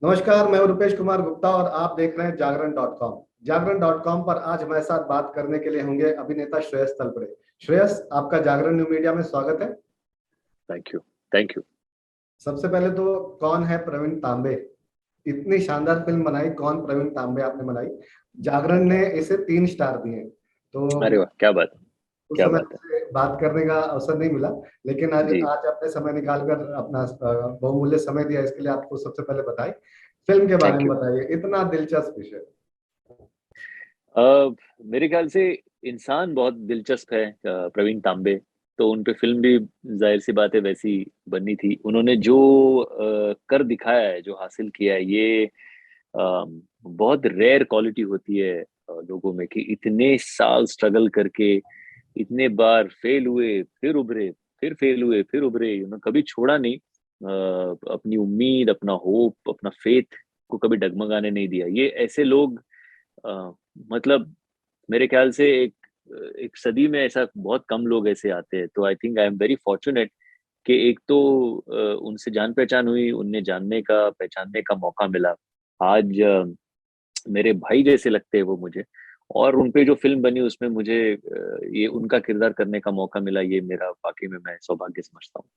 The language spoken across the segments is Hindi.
नमस्कार, मैं हूं रुपेश कुमार गुप्ता और आप देख रहे हैं जागरण.com। जागरण.com पर आज हमारे साथ बात करने के लिए होंगे अभिनेता श्रेयस तलपड़े। श्रेयस, आपका जागरण न्यू मीडिया में स्वागत है। Thank you. Thank you. सबसे पहले तो कौन है प्रवीण तांबे? इतनी शानदार फिल्म बनाई, कौन प्रवीण तांबे आपने बनाई? जागरण ने इसे 3 स्टार दिए। तो अरे वाह, क्या बात है। उस क्या समय बात है। मुझे बात करने का अवसर नहीं मिला, लेकिन आज जी। आज आपने समय निकालकर अपना बहुमूल्य समय दिया, इसके लिए आपको सबसे पहले बधाई। फिल्म के बारे थैंक में यू। बताइए, इतना दिलचस्प विषय। मेरे ख्याल से इंसान बहुत दिलचस्प है, प्रवीण तांबे। तो उन पे फिल्म भी जाहिर सी बात है वैसी बननी थी। उन्होंने जो कर दिखाया है, जो हासिल किया है, ये बहुत रेयर क्वालिटी होती है लोगों में, कि इतने साल स्ट्रगल करके, इतने बार फेल हुए फिर उभरे, फिर फेल हुए फिर उभरे, कभी छोड़ा नहीं। अपनी उम्मीद, अपना होप, अपना फेथ को कभी डगमगाने नहीं दिया। ये ऐसे लोग, अ, मतलब मेरे ख्याल से एक सदी में ऐसा बहुत कम लोग ऐसे आते हैं। तो I think I am very fortunate कि एक तो उनसे जान पहचान हुई, उनने जानने का, पहचानने का मौका मिला। आज मेरे भाई जैसे लगते हैं वो मुझे। और उन पे जो फिल्म बनी उसमें मुझे ये उनका किरदार करने का मौका मिला। ये मेरा वाकई में, मैं सौभाग्य समझता हूँ।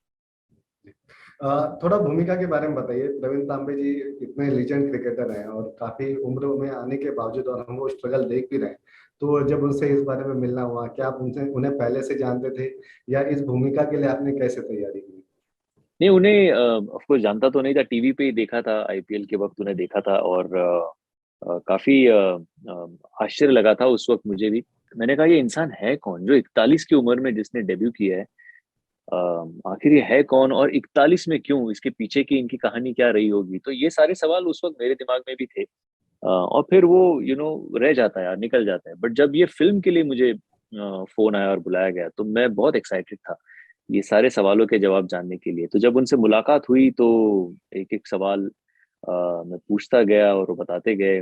थोड़ा भूमिका के बारे में बताइए। प्रवीण तांबे जी इतने लीजेंड क्रिकेटर हैं और काफी उम्र में आने के बावजूद, और हम वो स्ट्रगल देख भी रहे हैं। तो जब उनसे इस बारे में मिलना हुआ, क्या आप उनसे उन्हें पहले से जानते थे, या इस भूमिका के लिए आपने कैसे तैयारी की? नहीं, उन्हें ऑफ कोर्स जानता तो नहीं था, टीवी पे ही देखा था, आईपीएल के वक्त उन्हें देखा था। और काफी आश्चर्य लगा था उस वक्त मुझे भी। मैंने कहा, ये इंसान है कौन जो 41 की उम्र में जिसने डेब्यू किया है? आखिर ये है कौन, और 41 में क्यों? इसके पीछे की इनकी कहानी क्या रही होगी? तो ये सारे सवाल उस वक्त मेरे दिमाग में भी थे। और फिर वो रह जाता है यार, निकल जाता है। बट जब ये फिल्म के लिए मुझे फोन आया और बुलाया गया, तो मैं बहुत एक्साइटेड था ये सारे सवालों के जवाब जानने के लिए। तो जब उनसे मुलाकात हुई तो एक एक सवाल मैं पूछता गया और वो बताते गए।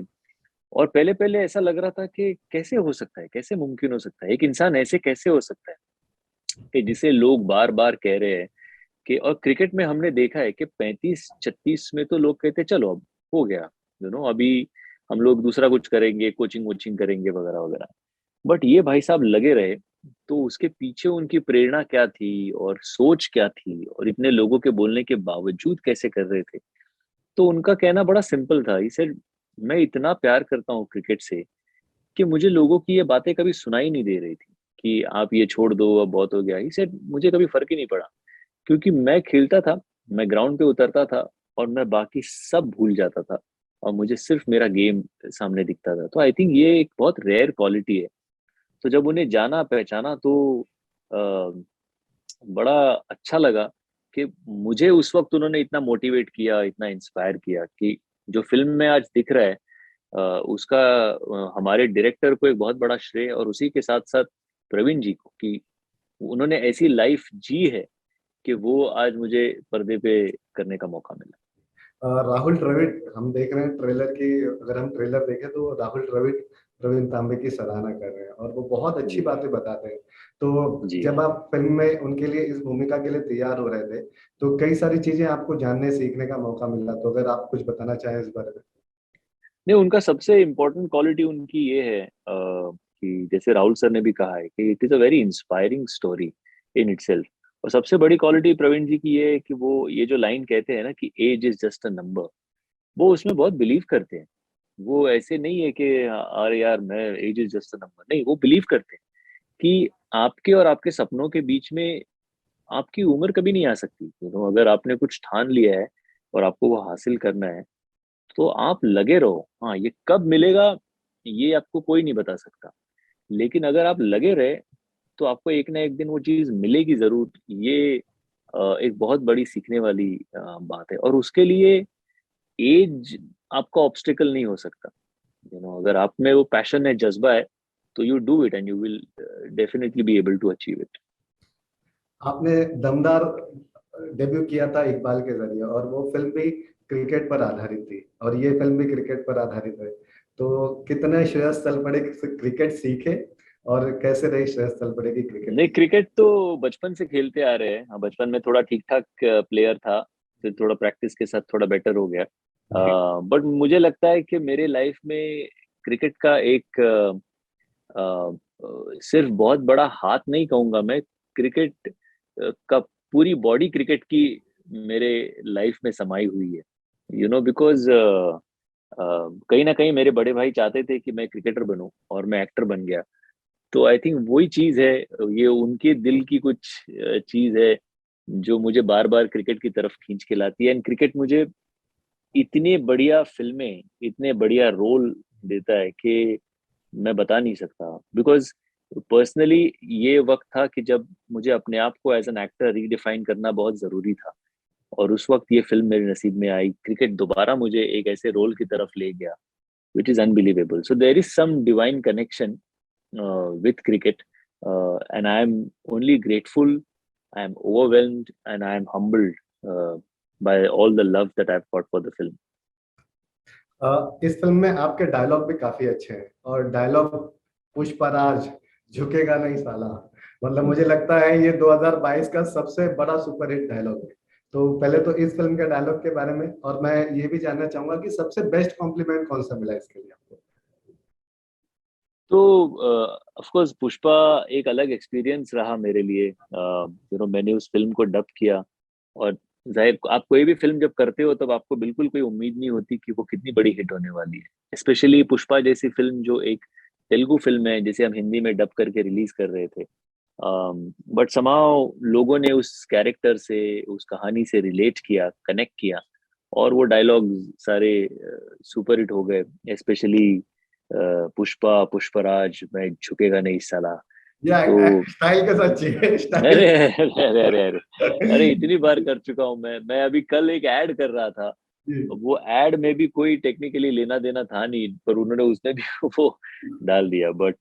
और पहले पहले ऐसा लग रहा था कि कैसे हो सकता है, कैसे मुमकिन हो सकता है, एक इंसान ऐसे कैसे हो सकता है कि जिसे लोग बार बार कह रहे हैं कि। और क्रिकेट में हमने देखा है कि 35-36 में तो लोग कहते चलो अब हो गया, अभी हम लोग दूसरा कुछ करेंगे, कोचिंग वोचिंग करेंगे वगैरह वगैरह। बट ये भाई साहब लगे रहे। तो उसके पीछे उनकी प्रेरणा क्या थी और सोच क्या थी, और इतने लोगों के बोलने के बावजूद कैसे कर रहे थे? तो उनका कहना बड़ा सिंपल था। इसे, मैं इतना प्यार करता हूँ क्रिकेट से कि मुझे लोगों की ये बातें कभी सुनाई नहीं दे रही थी कि आप ये छोड़ दो, अब बहुत हो गया। इसे मुझे कभी फर्क ही नहीं पड़ा, क्योंकि मैं खेलता था, मैं ग्राउंड पे उतरता था और मैं बाकी सब भूल जाता था, और मुझे सिर्फ मेरा गेम सामने दिखता था। तो आई थिंक ये एक बहुत रेयर क्वालिटी है। तो जब उन्हें जाना पहचाना तो अ, बड़ा अच्छा लगा कि मुझे उस वक्त उन्होंने इतना मोटिवेट किया, इतना इंस्पायर किया, कि जो फिल्म में आज दिख रहा है उसका हमारे डायरेक्टर को एक बहुत बड़ा श्रेय, और उसी के साथ साथ प्रवीण जी को, कि उन्होंने ऐसी लाइफ जी है कि वो आज मुझे पर्दे पे करने का मौका मिला। राहुल द्रविड़, हम देख रहे हैं ट्रेलर की, अगर हम ट्रेलर देखें तो राहुल द्रविड़ प्रवीण तांबे की सराहना कर रहे हैं और वो बहुत अच्छी जी। बातें बताते हैं। तो जी। जब आप फिल्म में उनके लिए, इस भूमिका के लिए तैयार हो रहे थे, तो कई सारी चीजें आपको जानने सीखने का मौका मिला। तो अगर आप कुछ बताना चाहें इस बारे में। नहीं, उनका सबसे इम्पोर्टेंट क्वालिटी उनकी ये है कि जैसे राहुल सर ने भी कहा है कि it is a very inspiring story in itself. और सबसे बड़ी क्वालिटी प्रवीण जी की ये है कि वो ये जो लाइन कहते हैं ना कि age is just a number, वो उसमें बहुत बिलीव करते हैं। वो ऐसे नहीं है कि अरे यार मैं, age is just a number, नहीं, वो बिलीव करते हैं कि आपके और आपके सपनों के बीच में आपकी उम्र कभी नहीं आ सकती। अगर आपने कुछ ठान लिया है और आपको वो हासिल करना है, तो आप लगे रहो। हाँ, ये कब मिलेगा ये आपको कोई नहीं बता सकता, लेकिन अगर आप लगे रहे तो आपको एक ना एक दिन वो चीज मिलेगी जरूर। ये एक बहुत बड़ी सीखने वाली बात है। और उसके लिए एज आपका ऑब्स्टिकल नहीं हो सकता। अगर आप में वो पैशन है, जज्बा है, तो you do it and you will definitely be able to achieve it. आपने दमदार डेब्यू किया था इकबाल के जरिए, और वो फिल्म भी क्रिकेट पर आधारित थी, और ये फिल्म भी क्रिकेट पर आधारित है। तो कितने श्रेयस तलपड़े क्रिकेट सीखे, और कैसे रही श्रेयस तलपड़े की क्रिकेट नहीं, की? क्रिकेट तो बचपन से खेलते आ रहे हैं। हाँ, बचपन में थोड़ा ठीक ठाक प्लेयर था, फिर थोड़ा प्रैक्टिस के साथ थोड़ा बेटर हो गया। जी। बट मुझे लगता है कि मेरे लाइफ में क्रिकेट का एक सिर्फ बहुत बड़ा हाथ नहीं कहूंगा मैं, क्रिकेट का पूरी बॉडी क्रिकेट की मेरे लाइफ में समाई हुई है, बिकॉज कहीं ना कहीं मेरे बड़े भाई चाहते थे कि मैं क्रिकेटर बनूं और मैं एक्टर बन गया। तो आई थिंक वही चीज है, ये उनके दिल की कुछ चीज है जो मुझे बार बार क्रिकेट की तरफ खींच के लाती है। एंड क्रिकेट मुझे इतनी बढ़िया फिल्में, इतने बढ़िया रोल देता है कि मैं बता नहीं सकता। बिकॉज पर्सनली ये वक्त था कि जब मुझे अपने आप को एज एन एक्टर रीडिफाइन करना बहुत जरूरी था, और उस वक्त ये फिल्म मेरे नसीब में आई, क्रिकेट दोबारा मुझे एक ऐसे रोल की तरफ ले गया which is unbelievable. So there is some divine connection with cricket, and I am only grateful, I am overwhelmed, and I am humbled by all the love that I've got for the film. इस फिल्म में आपके डायलॉग भी काफी अच्छे हैं, और डायलॉग पुष्पराज, झुकेगा नहीं साला, मतलब मुझे लगता है ये 2022 का सबसे बड़ा सुपरहिट डायलॉग है। तो पहले तो इस फिल्म के डायलॉग के बारे में, और मैं ये भी जानना चाहूंगा कि सबसे बेस्ट कॉम्प्लीमेंट कौन सा मिला इसके लिए आपको। तो ऑफ कोर्स पुष्पा एक अलग एक्सपीरियंस रहा मेरे लिए। मैंने उस फिल्म को डब किया, और जाहिर आप कोई भी फिल्म जब करते हो तब आपको बिल्कुल कोई उम्मीद नहीं होती कि वो कितनी बड़ी हिट होने वाली है, स्पेशली पुष्पा जैसी फिल्म जो एक तेलुगु फिल्म है जिसे हम हिंदी में डब करके रिलीज कर रहे थे। बट समाउ लोगों ने उस कैरेक्टर से, उस कहानी से रिलेट किया, कनेक्ट किया, और वो डायलॉग सारे सुपर हिट हो गए। स्पेशली पुष्पा, पुष्पराज, मैं झुकेगा नहीं साला। तो या स्टाइल के साथ चाहिए, स्टाइल। अरे अरे अरे अरे अरे इतनी बार कर चुका हूँ मैं अभी कल एक ऐड कर रहा था। जी। वो ऐड में भी कोई टेक्निकली लेना देना था नहीं, पर उन्होंने उसने भी वो डाल दिया। बट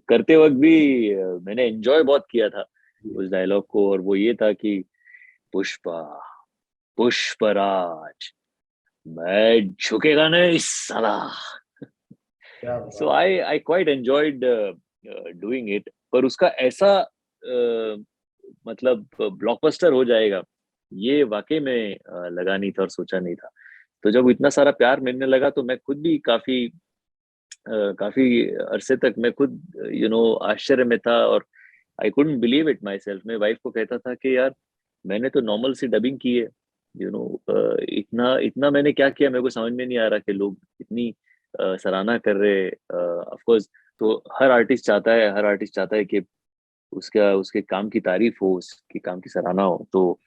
करते वक्त भी मैंने एंजॉय बहुत किया था उस डायलॉग को, और वो ये था कि पुष्पा, पुष्पराज, मैं झुकेगा नहीं साला। क्या सो बात। I quite enjoyed doing it. पर उसका ऐसा मतलब ब्लॉकबस्टर हो जाएगा, ये वाकई में लगा नहीं था और सोचा नहीं था। तो जब इतना सारा प्यार मिलने लगा तो मैं खुद भी काफी अरसे तक मैं खुद आश्चर्य में था, और I couldn't believe it my self. मैं वाइफ को कहता था कि यार मैंने तो नॉर्मल सी डबिंग की है, इतना इतना मैंने क्या किया, मेरे को समझ में नहीं आ रहा कि लोग इतनी सराहना कर रहे। ऑफ कोर्स, तो हर आर्टिस्ट चाहता है कि उसका उसके काम की तारीफ हो, उसके काम की सराहना हो। तो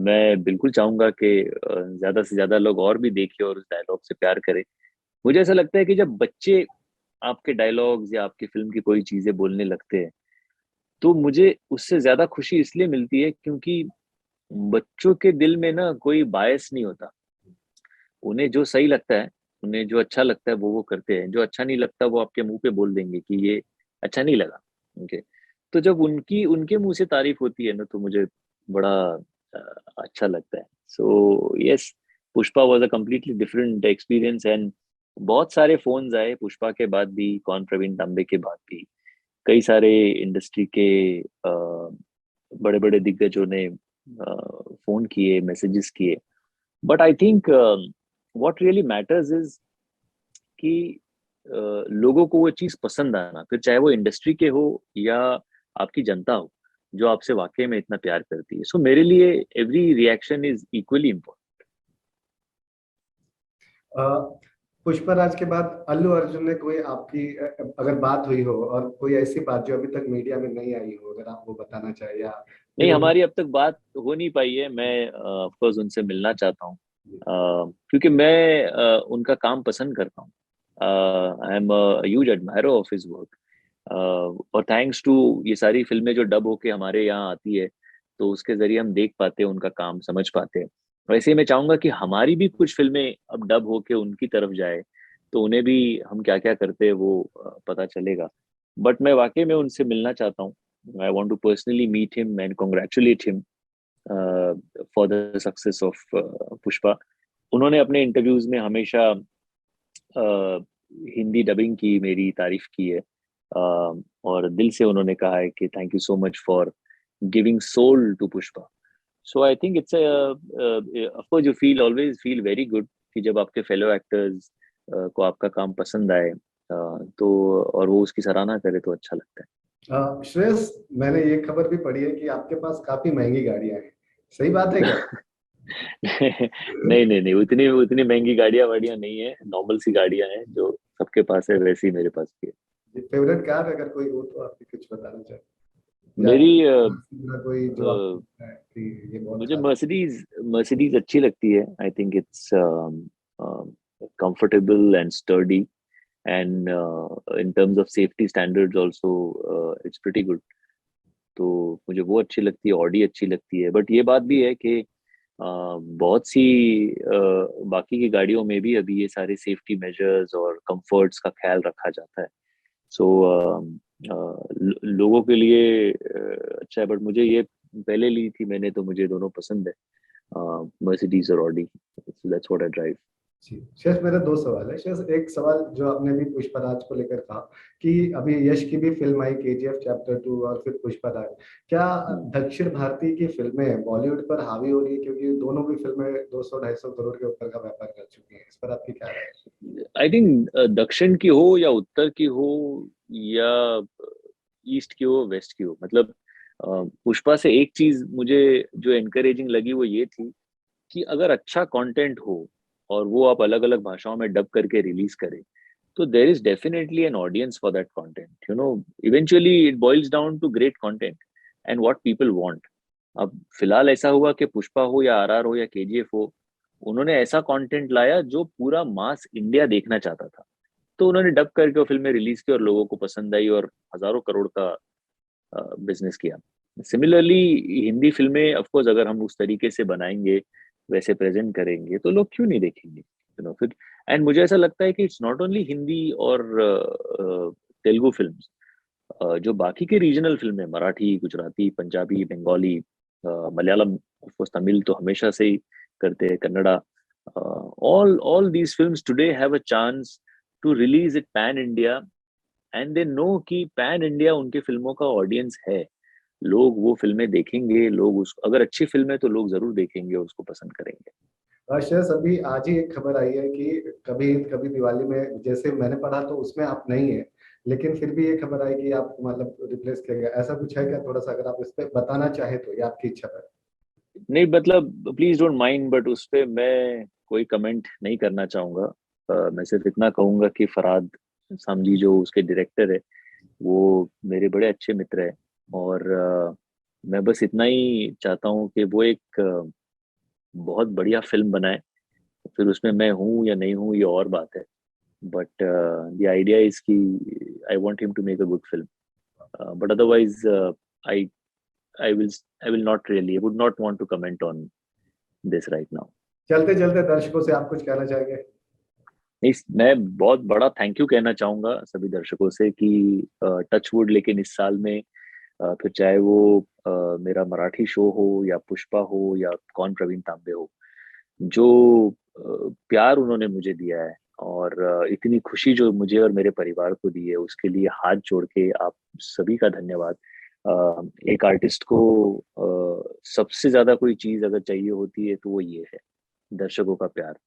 मैं बिल्कुल चाहूंगा कि ज्यादा से ज्यादा लोग और भी देखें और उस डायलॉग से प्यार करें। मुझे ऐसा लगता है कि जब बच्चे आपके डायलॉग्स या आपकी फिल्म की कोई चीजें बोलने लगते हैं, तो मुझे उससे ज्यादा खुशी इसलिए मिलती है क्योंकि बच्चों के दिल में ना कोई बायस नहीं होता। उन्हें जो सही लगता है, उन्हें जो अच्छा लगता है वो करते हैं, जो अच्छा नहीं लगता वो आपके मुंह पे बोल देंगे कि ये अच्छा नहीं लगा। ओके। तो जब उनकी उनके मुंह से तारीफ होती है ना, तो मुझे बड़ा अ, अच्छा लगता है। So yes, Pushpa was a completely different experience. And बहुत सारे फोन्स आए पुष्पा के बाद भी, कौन प्रवीण तांबे के बाद भी, कई सारे इंडस्ट्री के बड़े बड़े दिग्गजों ने फोन किए, मैसेजेस किए। But I think what really matters is कि लोगों को वो चीज पसंद आना, फिर चाहे वो इंडस्ट्री के हो या आपकी जनता हो जो आपसे वाकई में इतना प्यार करती है। सो मेरे लिए every reaction is equally important. Uh, Pushpraj के बाद अल्लू अर्जुन ने कोई आपकी अगर बात हुई हो, और कोई ऐसी बात जो अभी तक मीडिया में नहीं आई हो, अगर आप वो बताना चाहे, या नहीं, फिर हमारी अब तक बात हो नहीं पाई है। मैं ऑफ कोर्स उनसे मिलना चाहता हूँ, क्योंकि मैं उनका काम पसंद करता हूँ। I am huge admirer of his work. और थैंक्स टू ये सारी फिल्में जो डब होके हमारे यहाँ आती है, तो उसके जरिए हम देख पाते हैं उनका काम, समझ पाते हैं। वैसे ही मैं चाहूंगा कि हमारी भी कुछ फिल्में अब डब होके उनकी तरफ जाए, तो उन्हें भी हम क्या क्या करते हैं वो पता चलेगा। बट मैं वाकई में उनसे मिलना चाहता हूँ। I want to personally meet him and congratulate him for the success of Pushpa. उन्होंने अपने इंटरव्यूज में हमेशा हिंदी डबिंग की मेरी तारीफ की है, और दिल से उन्होंने कहा है कि thank you so much for giving soul to Pushpa. So I think it's of course you always feel very good कि जब आपके fellow actors को आपका काम पसंद आए, तो और वो उसकी सराहना करे तो अच्छा लगता श्रेयस, मैंने ये खबर भी पढ़ी है कि आपके पास काफी महंगी गाड़ियां हैं, सही बात है क्या? है। नहीं नहीं नहीं, उतनी उतनी महंगी गाड़ियां वाड़ियां नहीं है, नॉर्मल सी गाड़ियां हैं जो सबके पास है, वैसी ही मेरे पास भी है। फेवरेट कार अगर कोई हो तो आप भी कुछ बताना चाहें, या मेरी कोई जो अ, आपको लगता है कि ये बहुत मुझे खास। मर्सिडीज मर्सिडीज अच्छी लगती है। I think it's comfortable and sturdy, and in terms of safety standards also it's pretty good. तो मुझे वो अच्छी लगती है, ऑडी अच्छी लगती है। बट ये बात भी है कि बहुत सी बाकी की गाड़ियों में भी अभी ये सारे सेफ्टी मेजर्स और कंफर्ट्स का ख्याल रखा जाता है। सो लोगों के लिए अच्छा है। बट मुझे ये पहले ली थी मैंने, तो मुझे दोनों पसंद है, मर्सिडीज और Audi. That's what I drive. जी, शेष मेरे दो सवाल है। शेष एक सवाल जो आपने भी पुष्पराज को लेकर कहा कि अभी यश की भी फिल्म आई केजीएफ चैप्टर 2 और फिर पुष्पराज, क्या दक्षिण भारतीय की फिल्में बॉलीवुड पर हावी हो रही है, क्योंकि दोनों भी फिल्में 200-250 करोड़ के ऊपर का व्यापार कर चुकी हैं, इस पर आपकी क्या राय है? आई थिंक दक्षिण की हो या उत्तर की हो या ईस्ट की हो वेस्ट की हो, मतलब पुष्पा से एक चीज मुझे जो एनकरेजिंग लगी वो ये थी कि अगर अच्छा कंटेंट हो और वो आप अलग अलग भाषाओं में डब करके रिलीज करें, तो there is definitely an audience for that content. You know, eventually it boils down to great content and what people want. अब फिलहाल ऐसा हुआ कि पुष्पा हो या आरआर हो या केजीएफ हो, उन्होंने ऐसा कंटेंट लाया जो पूरा मास इंडिया देखना चाहता था, तो उन्होंने डब करके वो फिल्में रिलीज की और लोगों को पसंद आई और हजारों करोड़ का बिजनेस किया। सिमिलरली हिंदी फिल्में ऑफ कोर्स अगर हम उस तरीके से बनाएंगे, वैसे प्रेजेंट करेंगे, तो लोग क्यों नहीं देखेंगे, यू नो। फिर एंड मुझे ऐसा लगता है कि इट्स नॉट ओनली हिंदी और तेलुगु फिल्म्स, जो बाकी के रीजनल फिल्में, मराठी, गुजराती, पंजाबी, बंगाली, मलयालम, ऑफ कोर्स तमिल तो हमेशा से ही करते हैं, Kannada, all these films today have a chance to release it pan India, and they know कि पैन इंडिया उनके फिल्मों का ऑडियंस है। लोग वो फिल्में देखेंगे, लोग उस अगर अच्छी फिल्म है तो लोग जरूर देखेंगे और उसको पसंद करेंगे। शेष, अभी आज ही एक खबर आई है कि कभी कभी दिवाली में, जैसे मैंने पढ़ा तो उसमें आप नहीं है, लेकिन फिर भी ये खबर आई कि आप मतलब रिप्लेस किया गया, ऐसा कुछ है क्या? थोड़ा सा अगर आप इस पे बताना चाहे तो, ये आपकी इच्छा पर। नहीं मतलब प्लीज डोंट माइंड, बट उस पे मैं कोई कमेंट नहीं करना चाहूंगा। मैं सिर्फ इतना कहूंगा कि फरहाद सामजी जो उसके डायरेक्टर है, वो मेरे बड़े अच्छे मित्र है। और मैं बस इतना ही चाहता हूँ कि वो एक बहुत बढ़िया फिल्म बनाए। फिर उसमें मैं हूँ या नहीं हूँ ये और बात है, बट द आइडिया इज कि I want him to make a good film, but otherwise I I will I will not really, I would not want to comment on this right now. चलते चलते दर्शकों से आप कुछ कहना चाहेंगे? नहीं, मैं बहुत बड़ा थैंक यू कहना चाहूंगा सभी दर्शकों से कि टच वुड, लेकिन इस साल में फिर चाहे वो मेरा मराठी शो हो या पुष्पा हो या कौन प्रवीण तांबे हो, जो प्यार उन्होंने मुझे दिया है और इतनी खुशी जो मुझे और मेरे परिवार को दी है, उसके लिए हाथ जोड़ के आप सभी का धन्यवाद। एक आर्टिस्ट को सबसे ज्यादा कोई चीज अगर चाहिए होती है तो वो ये है, दर्शकों का प्यार।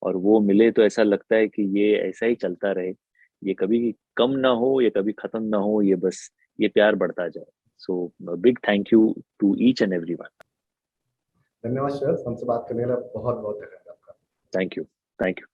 और वो मिले तो ऐसा लगता है कि ये ऐसा ही चलता रहे, ये कभी कम ना हो, ये कभी खत्म ना हो, ये बस ये प्यार बढ़ता जाए। So big thank you to each and everyone. धन्यवाद श्रेयस, हमसे बात करने के लिए बहुत बहुत धन्यवाद आपका। Thank you. Thank you.